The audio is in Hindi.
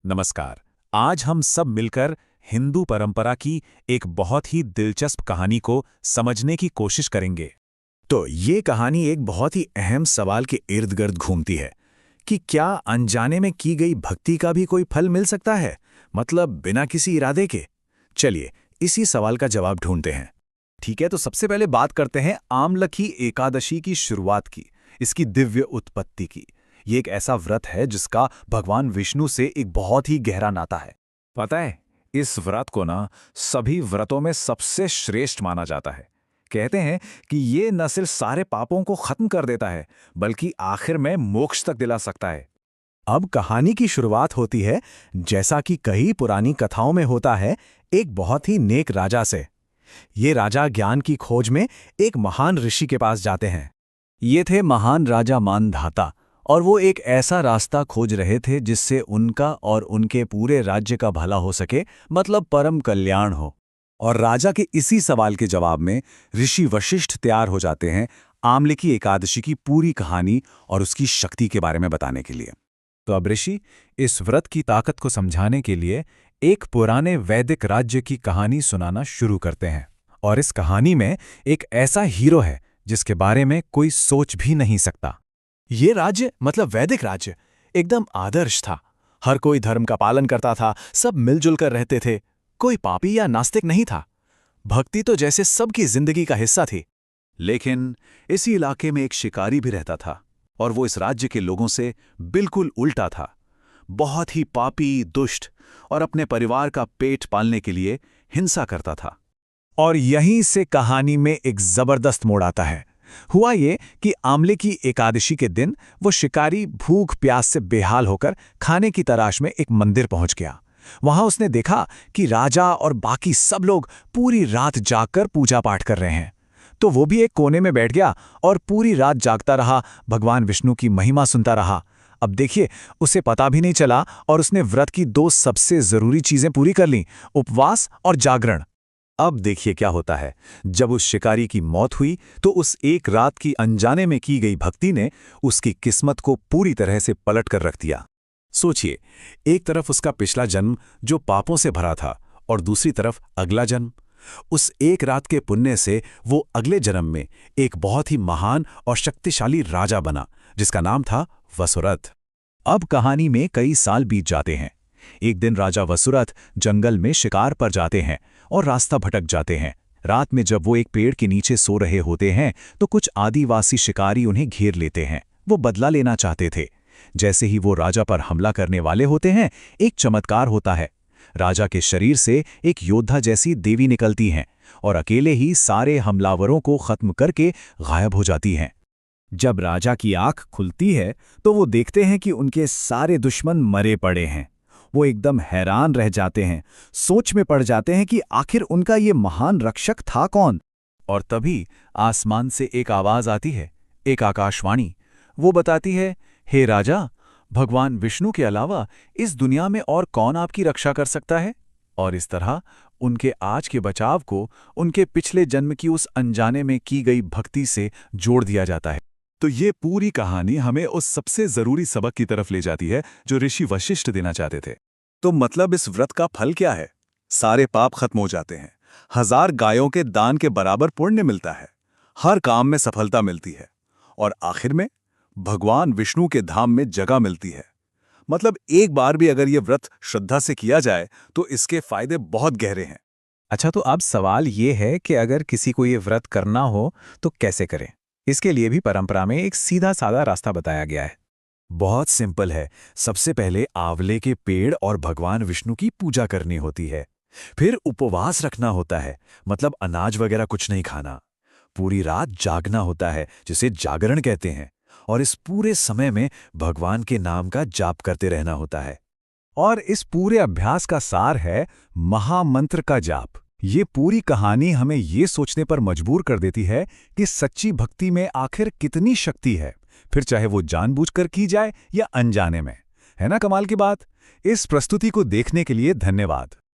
नमस्कार। आज हम सब मिलकर हिंदू परंपरा की एक बहुत ही दिलचस्प कहानी को समझने की कोशिश करेंगे। तो ये कहानी एक बहुत ही अहम सवाल के इर्द गिर्द घूमती है कि क्या अनजाने में की गई भक्ति का भी कोई फल मिल सकता है, मतलब बिना किसी इरादे के। चलिए इसी सवाल का जवाब ढूंढते हैं। ठीक है, तो सबसे पहले बात करते हैं आमलकी एकादशी की शुरुआत की, इसकी दिव्य उत्पत्ति की। ये एक ऐसा व्रत है जिसका भगवान विष्णु से एक बहुत ही गहरा नाता है। पता है, इस व्रत को ना सभी व्रतों में सबसे श्रेष्ठ माना जाता है। कहते हैं कि ये न सिर्फ सारे पापों को खत्म कर देता है, बल्कि आखिर में मोक्ष तक दिला सकता है। अब कहानी की शुरुआत होती है, जैसा कि कई पुरानी कथाओं में होता है, एक बहुत ही नेक राजा से। ये राजा ज्ञान की खोज में एक महान ऋषि के पास जाते हैं। ये थे महान राजा मानधाता, और वो एक ऐसा रास्ता खोज रहे थे जिससे उनका और उनके पूरे राज्य का भला हो सके, मतलब परम कल्याण हो। और राजा के इसी सवाल के जवाब में ऋषि वशिष्ठ तैयार हो जाते हैं आमलकी एकादशी की पूरी कहानी और उसकी शक्ति के बारे में बताने के लिए। तो अब ऋषि इस व्रत की ताकत को समझाने के लिए एक पुराने वैदिक राज्य की कहानी सुनाना शुरू करते हैं। और इस कहानी में एक ऐसा हीरो है जिसके बारे में कोई सोच भी नहीं सकता। ये राज्य, मतलब वैदिक राज्य, एकदम आदर्श था। हर कोई धर्म का पालन करता था, सब मिलजुल कर रहते थे, कोई पापी या नास्तिक नहीं था। भक्ति तो जैसे सबकी जिंदगी का हिस्सा थी। लेकिन इसी इलाके में एक शिकारी भी रहता था, और वो इस राज्य के लोगों से बिल्कुल उल्टा था। बहुत ही पापी, दुष्ट और अपने परिवार का पेट पालने के लिए हिंसा करता था। और यहीं से कहानी में एक जबरदस्त मोड़ आता है। हुआ ये कि आमलकी एकादशी के दिन वो शिकारी भूख प्यास से बेहाल होकर खाने की तलाश में एक मंदिर पहुंच गया। वहां उसने देखा कि राजा और बाकी सब लोग पूरी रात जागकर पूजा पाठ कर रहे हैं। तो वो भी एक कोने में बैठ गया और पूरी रात जागता रहा, भगवान विष्णु की महिमा सुनता रहा। अब देखिए, उसे पता भी नहीं चला और उसने व्रत की दो सबसे जरूरी चीजें पूरी कर लीं, उपवास और जागरण। अब देखिए क्या होता है। जब उस शिकारी की मौत हुई तो उस एक रात की अनजाने में की गई भक्ति ने उसकी किस्मत को पूरी तरह से पलट कर रख दिया। सोचिए, एक तरफ उसका पिछला जन्म जो पापों से भरा था, और दूसरी तरफ अगला जन्म। उस एक रात के पुण्य से वो अगले जन्म में एक बहुत ही महान और शक्तिशाली राजा बना, जिसका नाम था वसुरथ। अब कहानी में कई साल बीत जाते हैं। एक दिन राजा वसुरथ जंगल में शिकार पर जाते हैं और रास्ता भटक जाते हैं। रात में जब वो एक पेड़ के नीचे सो रहे होते हैं तो कुछ आदिवासी शिकारी उन्हें घेर लेते हैं। वो बदला लेना चाहते थे। जैसे ही वो राजा पर हमला करने वाले होते हैं, एक चमत्कार होता है। राजा के शरीर से एक योद्धा जैसी देवी निकलती हैं और अकेले ही सारे हमलावरों को खत्म करके गायब हो जाती हैं। जब राजा की आंख खुलती है तो वो देखते हैं कि उनके सारे दुश्मन मरे पड़े हैं। वो एकदम हैरान रह जाते हैं, सोच में पड़ जाते हैं कि आखिर उनका ये महान रक्षक था कौन। और तभी आसमान से एक आवाज आती है, एक आकाशवाणी। वो बताती है, हे राजा, भगवान विष्णु के अलावा इस दुनिया में और कौन आपकी रक्षा कर सकता है। और इस तरह उनके आज के बचाव को उनके पिछले जन्म की उस अनजाने में की गई भक्ति से जोड़ दिया जाता है। तो ये पूरी कहानी हमें उस सबसे जरूरी सबक की तरफ ले जाती है जो ऋषि वशिष्ठ देना चाहते थे। तो मतलब इस व्रत का फल क्या है? सारे पाप खत्म हो जाते हैं, 1000 गायों के दान के बराबर पुण्य मिलता है, हर काम में सफलता मिलती है, और आखिर में भगवान विष्णु के धाम में जगह मिलती है। मतलब एक बार भी अगर ये व्रत श्रद्धा से किया जाए तो इसके फायदे बहुत गहरे हैं। अच्छा, तो अब सवाल ये है कि अगर किसी को ये व्रत करना हो तो कैसे करें? इसके लिए भी परंपरा में एक सीधा साधा रास्ता बताया गया है। बहुत सिंपल है। सबसे पहले आंवले के पेड़ और भगवान विष्णु की पूजा करनी होती है। फिर उपवास रखना होता है, मतलब अनाज वगैरह कुछ नहीं खाना। पूरी रात जागना होता है, जिसे जागरण कहते हैं, और इस पूरे समय में भगवान के नाम का जाप करते रहना होता है। और इस पूरे अभ्यास का सार है महामंत्र का जाप। ये पूरी कहानी हमें ये सोचने पर मजबूर कर देती है कि सच्ची भक्ति में आखिर कितनी शक्ति है, फिर चाहे वो जानबूझकर की जाए या अनजाने में। है ना कमाल की बात? इस प्रस्तुति को देखने के लिए धन्यवाद।